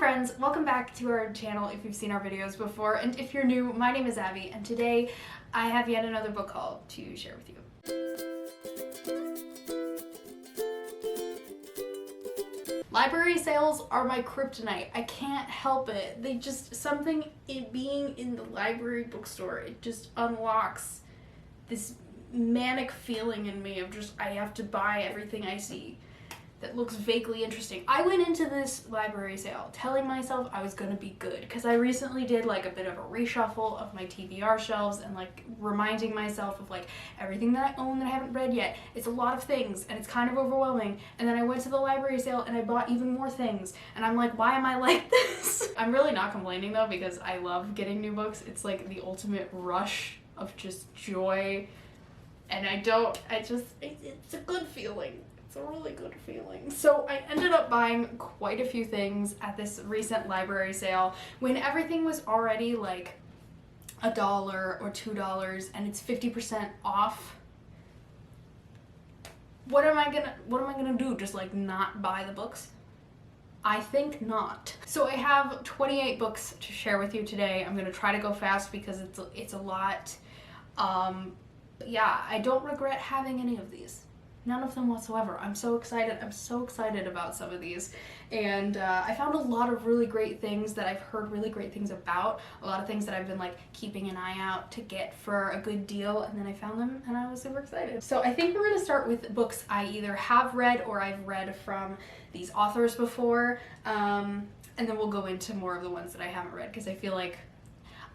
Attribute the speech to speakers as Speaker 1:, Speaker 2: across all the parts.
Speaker 1: friends, welcome back to our channel if you've seen our videos before, and if you're new, my name is Abby, and today I have yet another book haul to share with you. Library sales are my kryptonite. I can't help it. They just, something in being in the library bookstore, it just unlocks this manic feeling in me of just, I have to buy everything I see that looks vaguely interesting. I went into this library sale telling myself I was gonna be good because I recently did like a bit of a reshuffle of my TBR shelves and like reminding myself of like everything that I own that I haven't read yet. It's a lot of things and it's kind of overwhelming. And then I went to the library sale and I bought even more things and I'm like, why am I like this? I'm really not complaining though because I love getting new books. It's like the ultimate rush of just joy, and it's a good feeling. It's a really good feeling. So I ended up buying quite a few things at this recent library sale when everything was already like $1 or $2 and it's 50% off. What am I gonna do? Just like not buy the books? I think not. So I have 28 books to share with you today. I'm gonna try to go fast because it's a lot. But yeah, I don't regret having any of these. None of them whatsoever. I'm so excited. I'm so excited about some of these. And I found a lot of really great things that I've heard really great things about. A lot of things that I've been like keeping an eye out to get for a good deal. And then I found them and I was super excited. So I think we're gonna start with books I either have read or I've read from these authors before. And then we'll go into more of the ones that I haven't read because I feel like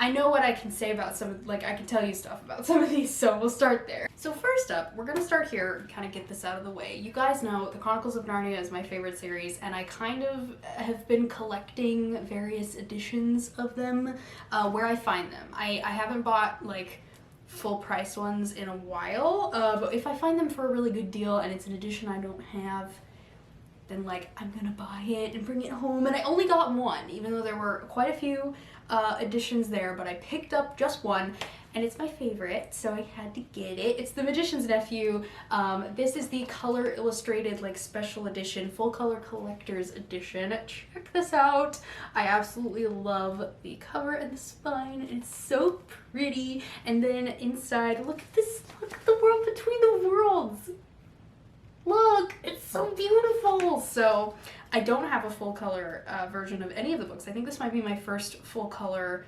Speaker 1: I know what I can say about some, like I can tell you stuff about some of these, so we'll start there. So first up, we're gonna start here and kind of get this out of the way. You guys know The Chronicles of Narnia is my favorite series, and I kind of have been collecting various editions of them where I find them. I haven't bought like full price ones in a while, but if I find them for a really good deal and it's an edition I don't have, then like I'm gonna buy it and bring it home. And I only got one, even though there were quite a few editions there, but I picked up just one and it's my favorite, so I had to get it. It's The Magician's Nephew. This is the color illustrated like special edition, full color collector's edition. Check this out. I absolutely love the cover and the spine. It's so pretty. And then inside, look at this, look at the world between the worlds. Look, it's so beautiful. So I don't have a full color version of any of the books. I think this might be my first full color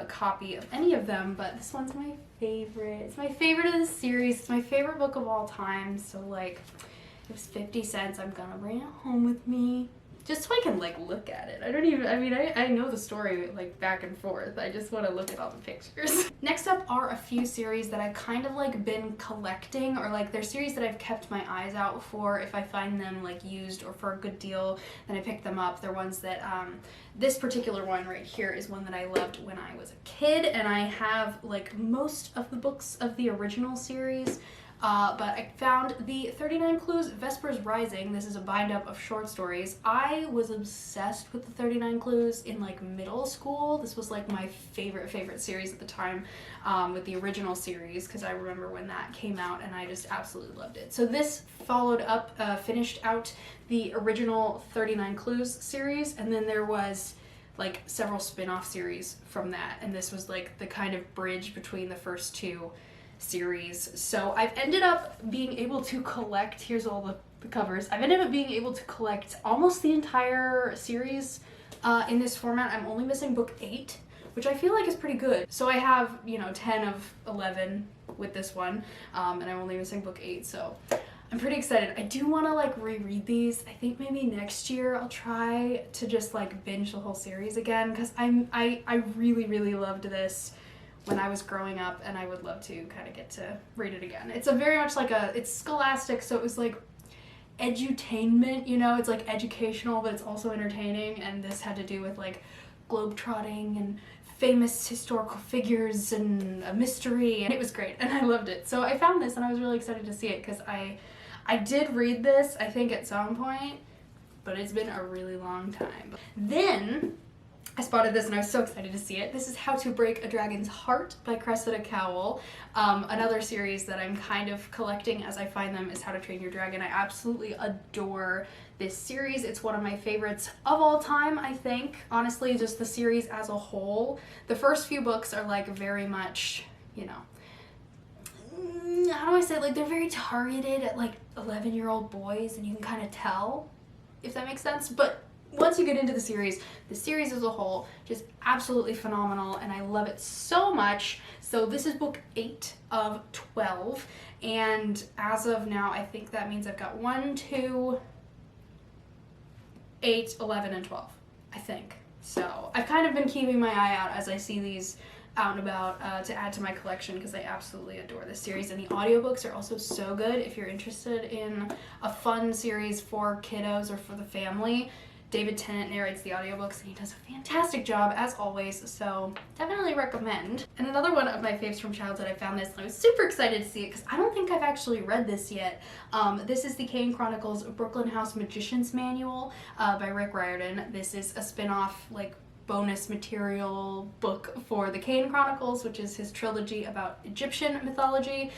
Speaker 1: copy of any of them, but this one's my favorite. It's my favorite of the series. It's my favorite book of all time. So like, it was 50 cents. I'm gonna bring it home with me just so I can like look at it. I know the story like back and forth. I just want to look at all the pictures. Next up are a few series that I've kind of like been collecting, or like they're series that I've kept my eyes out for. If I find them like used or for a good deal, then I pick them up. They're ones that this particular one right here is one that I loved when I was a kid, and I have like most of the books of the original series. But I found the 39 Clues Vespers Rising. This is a bind-up of short stories. I was obsessed with the 39 Clues in like middle school. This was like my favorite series at the time, with the original series, because I remember when that came out and I just absolutely loved it. So this followed up, finished out the original 39 Clues series, and then there was like several spin-off series from that, and this was like the kind of bridge between the first two series. So I've ended up being able to collect, here's all the covers, I've ended up being able to collect almost the entire series in this format. I'm only missing book 8, which I feel like is pretty good. So I have, you know, 10 of 11 with this one, and I'm only missing book 8, so I'm pretty excited. I do want to like reread these. I think maybe next year I'll try to just like binge the whole series again, because I really loved this when I was growing up, and I would love to kind of get to read it again. It's a very much like it's scholastic, so it was like edutainment, you know, it's like educational, but it's also entertaining, and this had to do with like globetrotting and famous historical figures and a mystery, and it was great, and I loved it. So I found this and I was really excited to see it, because I did read this, I think, at some point, but it's been a really long time. Then I spotted this and I was so excited to see it. This is How to Break a Dragon's Heart by Cressida Cowell. Another series that I'm kind of collecting as I find them is How to Train Your Dragon. I absolutely adore this series. It's one of my favorites of all time, I think. Honestly, just the series as a whole. The first few books are like very much, you know, how do I say it? Like they're very targeted at like 11-year-old boys, and you can kind of tell, if that makes sense. But once you get into the series as a whole, just absolutely phenomenal, and I love it so much. So this is book 8 of 12, and as of now, I think that means I've got 1, 2, 8, 11, and 12, I think. So I've kind of been keeping my eye out as I see these out and about to add to my collection, because I absolutely adore this series, and the audiobooks are also so good if you're interested in a fun series for kiddos or for the family. David Tennant narrates the audiobooks, and he does a fantastic job as always, so definitely recommend. And another one of my faves from childhood, I found this and I was super excited to see it because I don't think I've actually read this yet. This is the Kane Chronicles Brooklyn House Magician's Manual by Rick Riordan. This is a spin-off, like, bonus material book for the Kane Chronicles, which is his trilogy about Egyptian mythology.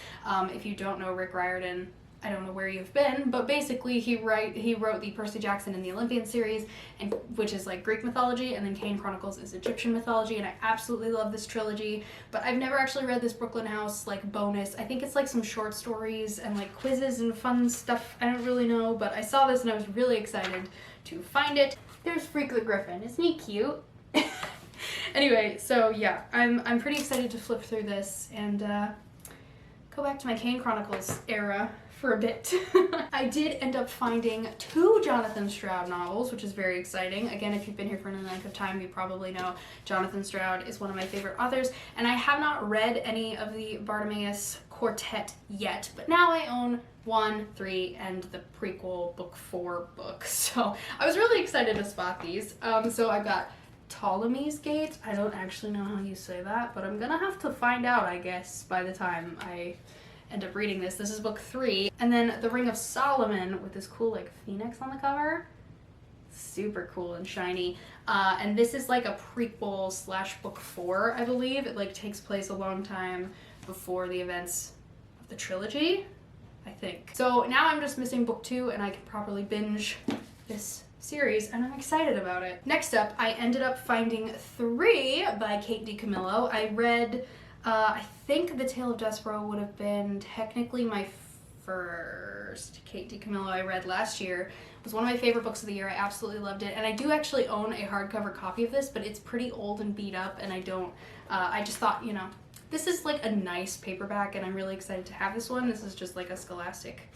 Speaker 1: If you don't know Rick Riordan, I don't know where you've been, but basically he wrote the Percy Jackson and the Olympian series, and which is like Greek mythology, and then Kane Chronicles is Egyptian mythology, and I absolutely love this trilogy. But I've never actually read this Brooklyn House like bonus. I think it's like some short stories and like quizzes and fun stuff. I don't really know, but I saw this and I was really excited to find it. There's Freak the Griffin. Isn't he cute? Anyway, so yeah, I'm pretty excited to flip through this and go back to my Kane Chronicles era for a bit. I did end up finding 2 Jonathan Stroud novels, which is very exciting. Again, if you've been here for any length of time, you probably know Jonathan Stroud is one of my favorite authors, and I have not read any of the Bartimaeus Quartet yet, but now I own 1, 3, and the prequel book 4 book, so I was really excited to spot these. So I've got Ptolemy's Gate. I don't actually know how you say that, but I'm gonna have to find out, I guess, by the time I end up reading this. This is book 3. And then The Ring of Solomon with this cool like phoenix on the cover. Super cool and shiny. And this is like a prequel / book 4, I believe. It like takes place a long time before the events of the trilogy, I think. So now I'm just missing book 2 and I can properly binge this series, and I'm excited about it. Next up, I ended up finding 3 by Kate DiCamillo. I read, I think The Tale of Despero would have been technically my first Kate DiCamillo I read last year. It was one of my favorite books of the year. I absolutely loved it, and I do actually own a hardcover copy of this, but it's pretty old and beat up, and I don't, I just thought, you know, this is like a nice paperback, and I'm really excited to have this one. This is just like a Scholastic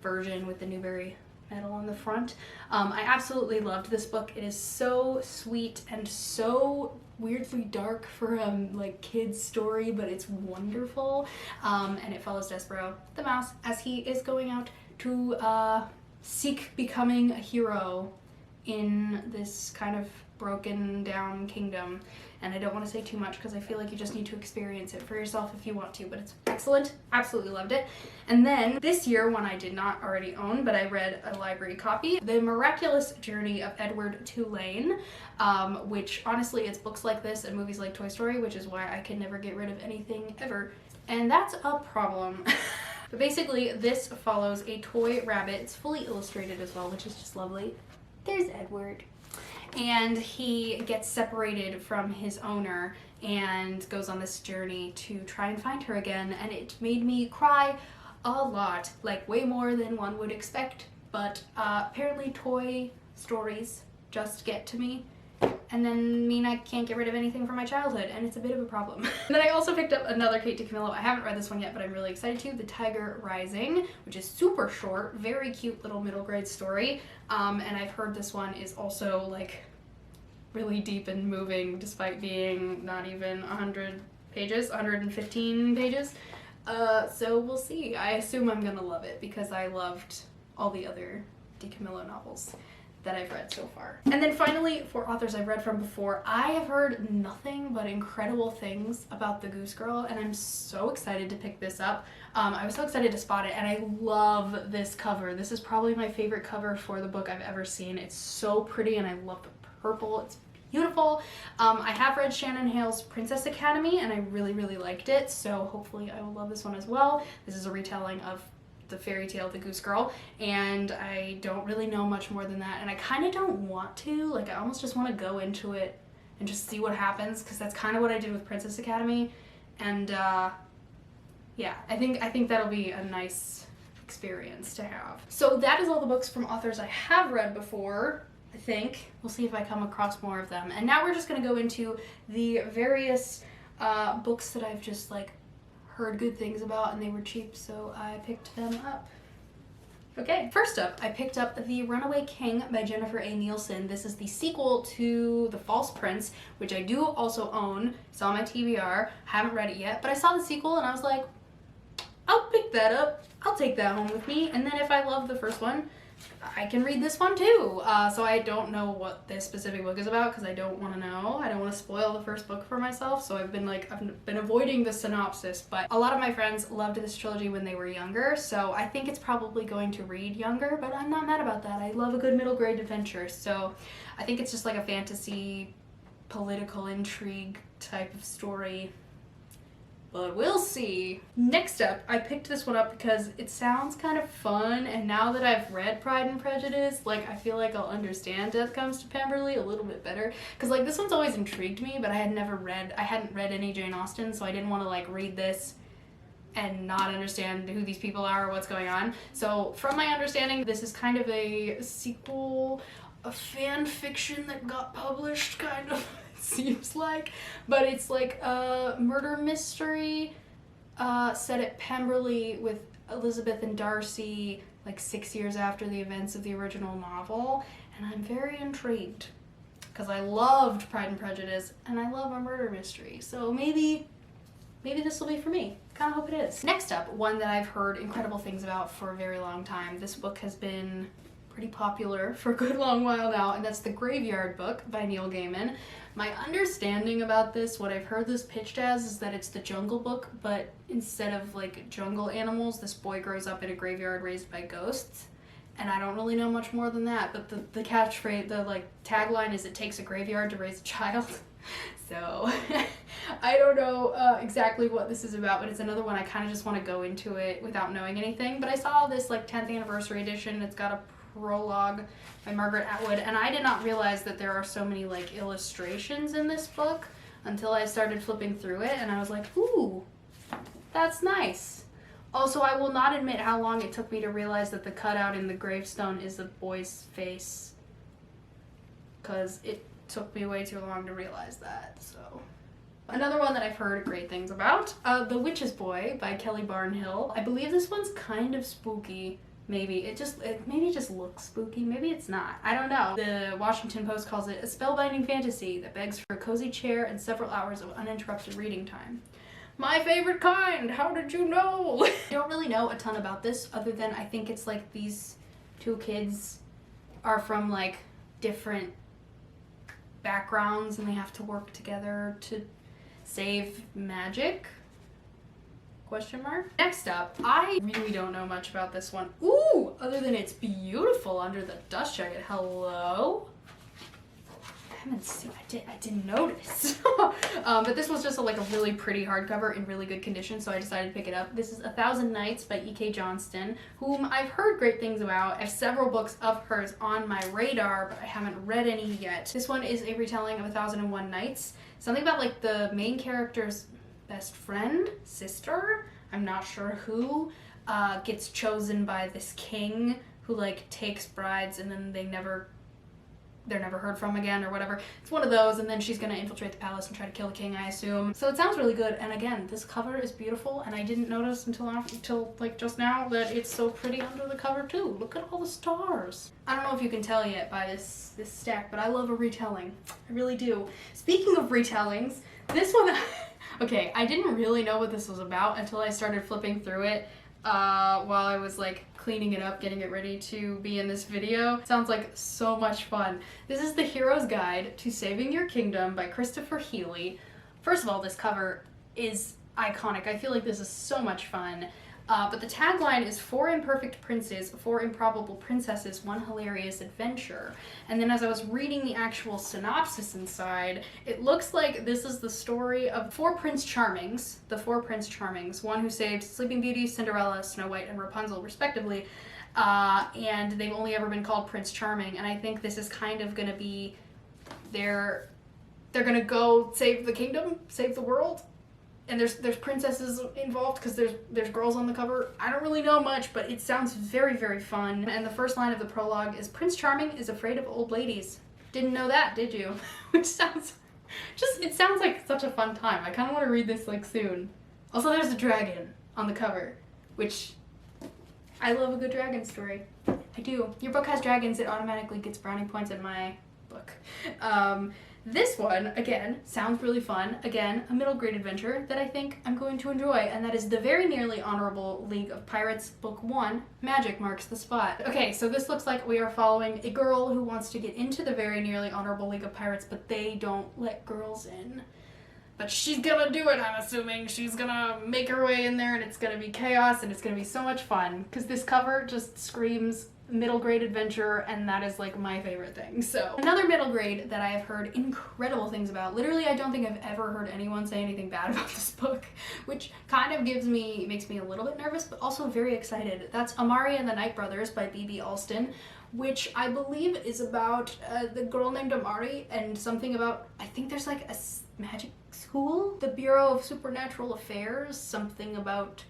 Speaker 1: version with the Newbery medal on the front. I absolutely loved this book. It is so sweet and so weirdly dark for like kids story, but it's wonderful. And it follows Despero the mouse as he is going out to seek becoming a hero in this kind of broken down kingdom. And I don't want to say too much because I feel like you just need to experience it for yourself if you want to, but it's excellent. Absolutely loved it. And then this year, one I did not already own, but I read a library copy, The Miraculous Journey of Edward Tulane, which honestly, it's books like this and movies like Toy Story, which is why I can never get rid of anything ever. And that's a problem. But basically, this follows a toy rabbit. It's fully illustrated as well, which is just lovely. There's Edward. And he gets separated from his owner and goes on this journey to try and find her again, and it made me cry a lot, like way more than one would expect, but apparently toy stories just get to me and then mean I can't get rid of anything from my childhood, and it's a bit of a problem. And then I also picked up another Kate DiCamillo. I haven't read this one yet, but I'm really excited to. The Tiger Rising, which is super short, very cute little middle grade story. And I've heard this one is also like really deep and moving despite being not even 100 pages, 115 pages. So we'll see. I assume I'm gonna love it because I loved all the other DiCamillo novels that I've read so far. And then finally, for authors I've read from before, I have heard nothing but incredible things about The Goose Girl, and I'm so excited to pick this up. I was so excited to spot it, and I love this cover. This is probably my favorite cover for the book I've ever seen. It's so pretty, and I love the purple. It's beautiful. I have read Shannon Hale's Princess Academy and I really, really liked it, so hopefully I will love this one as well. This is a retelling of the fairy tale The Goose Girl, and I don't really know much more than that, and I kind of don't want to. Like, I almost just want to go into it and just see what happens, because that's kind of what I did with Princess Academy, and yeah, I think that'll be a nice experience to have. So that is all the books from authors I have read before, I think. We'll see if I come across more of them. And now we're just going to go into the various books that I've just like heard good things about and they were cheap, so I picked them up. Okay, first up, I picked up The Runaway King by Jennifer A. Nielsen. This is the sequel to The False Prince, which I do also own. It's on my TBR. Haven't read it yet, but I saw the sequel and I was like, I'll pick that up. I'll take that home with me, and then if I love the first one, I can read this one too. So I don't know what this specific book is about because I don't want to know. I don't want to spoil the first book for myself, so I've been avoiding the synopsis, but a lot of my friends loved this trilogy when they were younger, so I think it's probably going to read younger, but I'm not mad about that. I love a good middle grade adventure, so I think it's just like a fantasy political intrigue type of story. But we'll see. Next up, I picked this one up because it sounds kind of fun, and now that I've read Pride and Prejudice, like, I feel like I'll understand Death Comes to Pemberley a little bit better. Because, like, this one's always intrigued me, but I hadn't read any Jane Austen, so I didn't want to, like, read this and not understand who these people are or what's going on. So, from my understanding, this is kind of a sequel, a fan fiction that got published, kind of. Seems like, but it's like a murder mystery set at Pemberley with Elizabeth and Darcy like 6 years after the events of the original novel, and I'm very intrigued because I loved Pride and Prejudice and I love a murder mystery, so maybe this will be for me. Kind of hope it is. Next up, one that I've heard incredible things about for a very long time. This book has been pretty popular for a good long while now, and that's The Graveyard Book by Neil Gaiman. My understanding about this, what I've heard this pitched as, is that it's the Jungle Book, but instead of like jungle animals, this boy grows up in a graveyard raised by ghosts. And I don't really know much more than that, but the catchphrase, the like tagline is, it takes a graveyard to raise a child. So I don't know exactly what this is about, but it's another one I kind of just want to go into it without knowing anything. But I saw this like 10th anniversary edition. It's got a prologue by Margaret Atwood, and I did not realize that there are so many like illustrations in this book until I started flipping through it, and I was like, ooh, that's nice. Also, I will not admit how long it took me to realize that the cutout in the gravestone is the boy's face, because it took me way too long to realize that. So another one that I've heard great things about, The Witch's Boy by Kelly Barnhill. I believe this one's kind of spooky. Maybe it just looks spooky. Maybe it's not. I don't know. The Washington Post calls it a spellbinding fantasy that begs for a cozy chair and several hours of uninterrupted reading time. My favorite kind! How did you know? I don't really know a ton about this other than I think it's like these two kids are from like different backgrounds and they have to work together to save magic. Question mark? Next up, I really don't know much about this one. Ooh, other than it's beautiful under the dust jacket. Hello? I haven't seen, I didn't notice. But this was just like a really pretty hardcover in really good condition, so I decided to pick it up. This is 1,000 Nights by E.K. Johnston, whom I've heard great things about. I have several books of hers on my radar, but I haven't read any yet. This one is a retelling of 1001 Nights. Something about like the main character's best friend, sister, I'm not sure who, gets chosen by this king who like takes brides and then they're never heard from again or whatever. It's one of those, and then she's gonna infiltrate the palace and try to kill the king, I assume. So it sounds really good, and again, this cover is beautiful, and I didn't notice until like just now that it's so pretty under the cover too. Look at all the stars. I don't know if you can tell yet by this stack, but I love a retelling. I really do. Speaking of retellings, this one, okay, I didn't really know what this was about until I started flipping through it while I was like cleaning it up, getting it ready to be in this video. Sounds like so much fun. This is The Hero's Guide to Saving Your Kingdom by Christopher Healy. First of all, this cover is iconic. I feel like this is so much fun. But the tagline is 4 imperfect princes, 4 improbable princesses, 1 hilarious adventure. And then as I was reading the actual synopsis inside, it looks like this is the story of 4 Prince Charmings, the 4 Prince Charmings, one who saved Sleeping Beauty, Cinderella, Snow White, and Rapunzel, respectively. And they've only ever been called Prince Charming, and I think this is kind of gonna be they're gonna go save the kingdom, save the world. And there's princesses involved because there's girls on the cover. I don't really know much, but it sounds very, very fun. And the first line of the prologue is, Prince Charming is afraid of old ladies. Didn't know that, did you? Which sounds it sounds like such a fun time. I kind of want to read this like soon. Also, there's a dragon on the cover, which I love a good dragon story. I do. Your book has dragons, it automatically gets brownie points in my book. This one, again, sounds really fun. Again, a middle grade adventure that I think I'm going to enjoy, and that is The Very Nearly Honorable League of Pirates, Book 1, Magic Marks the Spot. Okay, so this looks like we are following a girl who wants to get into the Very Nearly Honorable League of Pirates, but they don't let girls in. But she's gonna do it, I'm assuming. She's gonna make her way in there, and it's gonna be chaos, and it's gonna be so much fun, because this cover just screams middle grade adventure, and that is like my favorite thing. So another middle grade that I have heard incredible things about. Literally, I don't think I've ever heard anyone say anything bad about this book, which kind of makes me a little bit nervous, but also very excited. That's Amari and the Night Brothers by B.B. Alston, which I believe is about the girl named Amari and something about, I think there's like a magic school, the Bureau of Supernatural Affairs, something about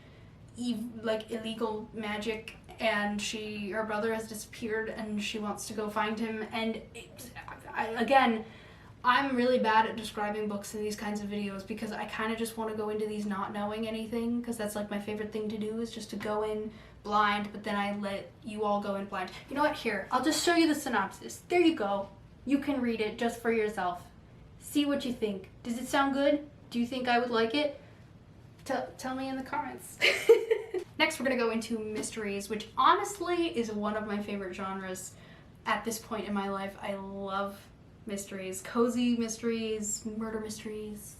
Speaker 1: like illegal magic, and her brother has disappeared and she wants to go find him. And again, I'm really bad at describing books in these kinds of videos because I kind of just want to go into these not knowing anything, because that's like my favorite thing to do, is just to go in blind, but then I let you all go in blind. You know what, here, I'll just show you the synopsis. There you go. You can read it just for yourself. See what you think. Does it sound good? Do you think I would like it? Tell me in the comments. Next, we're gonna go into mysteries, which honestly is one of my favorite genres at this point in my life. I love mysteries, cozy mysteries, murder mysteries.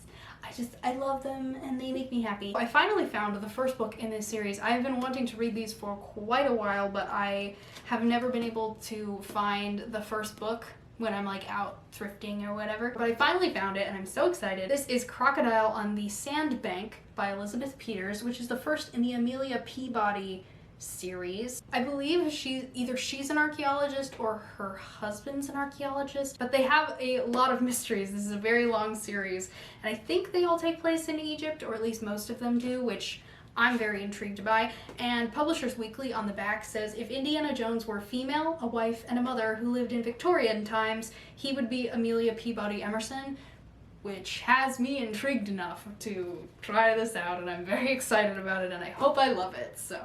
Speaker 1: I love them and they make me happy. I finally found the first book in this series. I have been wanting to read these for quite a while, but I have never been able to find the first book when I'm like out thrifting or whatever. But I finally found it and I'm so excited. This is Crocodile on the Sandbank by Elizabeth Peters, which is the first in the Amelia Peabody series. I believe she's an archaeologist or her husband's an archaeologist, but they have a lot of mysteries. This is a very long series, and I think they all take place in Egypt, or at least most of them do, which I'm very intrigued by. And Publishers Weekly on the back says, if Indiana Jones were female, a wife, and a mother who lived in Victorian times, he would be Amelia Peabody Emerson, which has me intrigued enough to try this out, and I'm very excited about it, and I hope I love it. So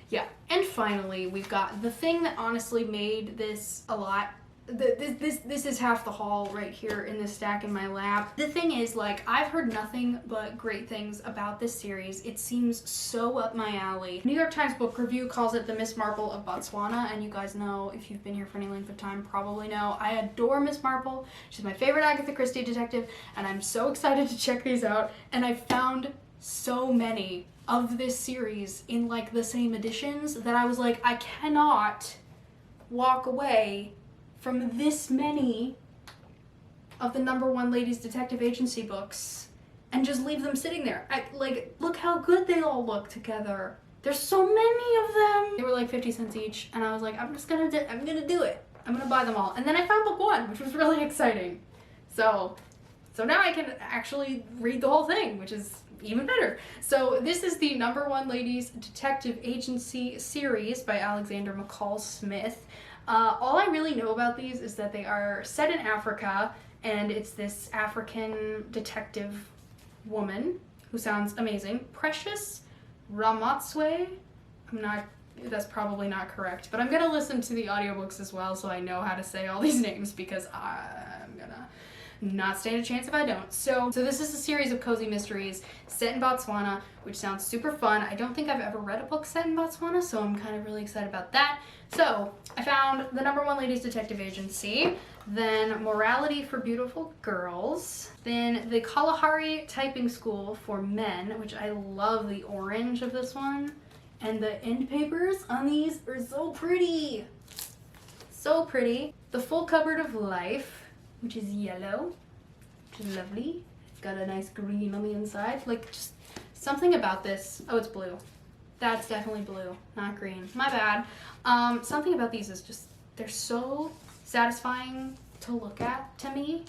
Speaker 1: yeah. And finally, we've got the thing that honestly made this a lot. This is half the haul right here in this stack in my lap. The thing is, like, I've heard nothing but great things about this series. It seems so up my alley. New York Times Book Review calls it the Miss Marple of Botswana, and you guys know, if you've been here for any length of time, probably know I adore Miss Marple. She's my favorite Agatha Christie detective, and I'm so excited to check these out. And I found so many of this series in like the same editions that I was like, I cannot walk away from this many of the #1 ladies detective agency books and just leave them sitting there. Like, look how good they all look together. There's so many of them. They were like 50 cents each, and I was like, I'm gonna do it. I'm gonna buy them all. And then I found book 1, which was really exciting. So now I can actually read the whole thing, which is even better. So this is the #1 Ladies Detective Agency series by Alexander McCall Smith. All I really know about these is that they are set in Africa, and it's this African detective woman who sounds amazing. Precious Ramatswe. That's probably not correct, but I'm gonna listen to the audiobooks as well so I know how to say all these names, because I'm gonna Not stand a chance if I don't. So this is a series of cozy mysteries set in Botswana, which sounds super fun. I don't think I've ever read a book set in Botswana, so I'm kind of really excited about that. So I found the #1 Ladies Detective Agency, then Morality for Beautiful Girls, then the Kalahari Typing School for Men, which I love the orange of this one, and the end papers on these are so pretty. So pretty. The Full Cupboard of Life, which is yellow, which is lovely. It's got a nice green on the inside. Like, just something about this. Oh, it's blue. That's definitely blue, not green. My bad. Something about these is just, they're so satisfying to look at to me.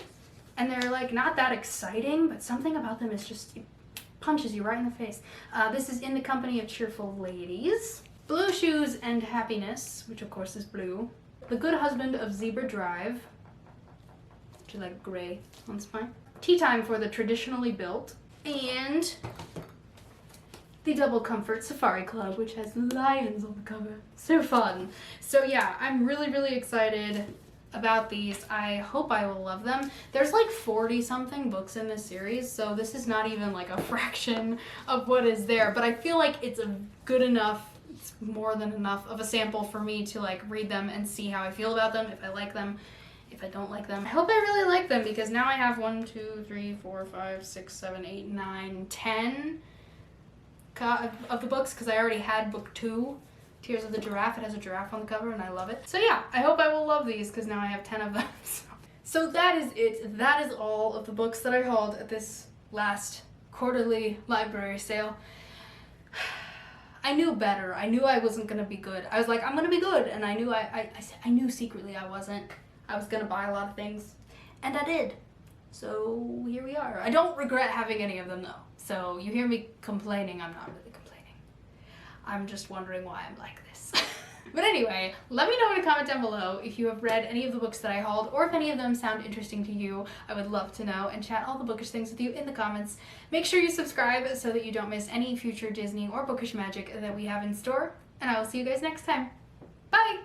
Speaker 1: And they're like not that exciting, but something about them is just, it punches you right in the face. This is In the Company of Cheerful Ladies. Blue Shoes and Happiness, which of course is blue. The Good Husband of Zebra Drive, which is like gray on spine. Tea Time for the Traditionally Built. And the Double Comfort Safari Club, which has lions on the cover. So fun. So yeah, I'm really, really excited about these. I hope I will love them. There's like 40 something books in this series, so this is not even like a fraction of what is there, but I feel like it's a good enough, it's more than enough of a sample for me to like read them and see how I feel about them, if I like them, if I don't like them. I hope I really like them because now I have 1, 2, 3, 4, 5, 6, 7, 8, 9, 10 of the books because I already had book 2. Tears of the Giraffe. It has a giraffe on the cover and I love it. So yeah, I hope I will love these because now I have 10 of them. So that is it. That is all of the books that I hauled at this last quarterly library sale. I knew better. I knew I wasn't gonna be good. I was like, I'm gonna be good, and I knew I knew secretly I wasn't. I was gonna buy a lot of things, and I did. So here we are. I don't regret having any of them though. So you hear me complaining, I'm not really complaining. I'm just wondering why I'm like this. But anyway, let me know in a comment down below if you have read any of the books that I hauled or if any of them sound interesting to you. I would love to know and chat all the bookish things with you in the comments. Make sure you subscribe so that you don't miss any future Disney or bookish magic that we have in store. And I will see you guys next time. Bye!